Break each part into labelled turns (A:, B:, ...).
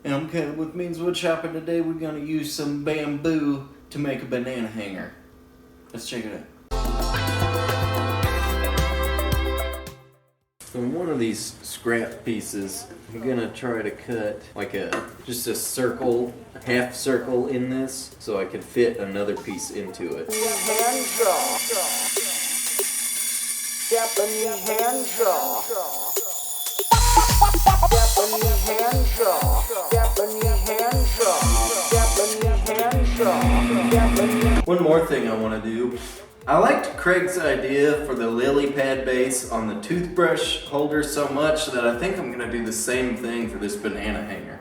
A: And I'm Caleb with Means Woodshop, and today we're going to use some bamboo to make a banana hanger. Let's check it out. From one of these scrap pieces, I'm going to try to cut like just a circle, a half circle in this, so I can fit another piece into it.
B: Hand draw. Japanese hand draw. Japanese hand draw. Japanese hand draw. Japanese hand draw. Japanese.
A: One more thing I want to do. I liked Craig's idea for the lily pad base on the toothbrush holder so much that I think I'm going to do the same thing for this banana hanger.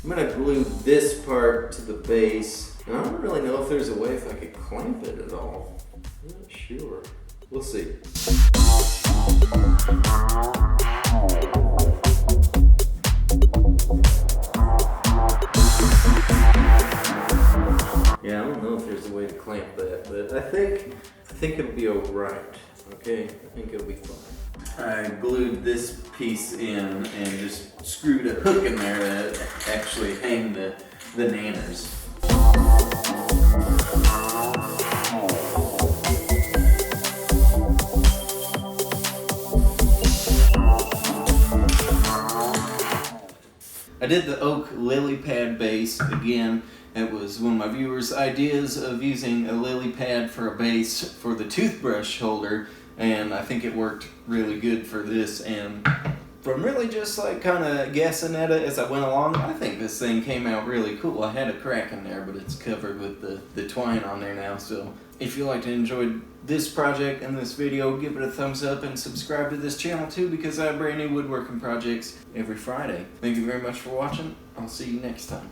A: I'm going to glue this part to the base. And I don't really know if there's a way if I could clamp it at all. I'm not sure. We'll see. Yeah, I don't know if there's a way to clamp that, but I think it'll be alright. Okay, I think it'll be fine. I glued this piece in and just screwed a hook in there to actually hang the nanners. I did the oak lily pad base again. It was one of my viewers' ideas of using a lily pad for a base for the toothbrush holder, and I think it worked really good for this. And from really just like kind of guessing at it as I went along, I think this thing came out really cool. I had a crack in there, but it's covered with the twine on there now. So if you liked and enjoyed this project and this video, give it a thumbs up and subscribe to this channel too, because I have brand new woodworking projects every Friday. Thank you very much for watching. I'll see you next time.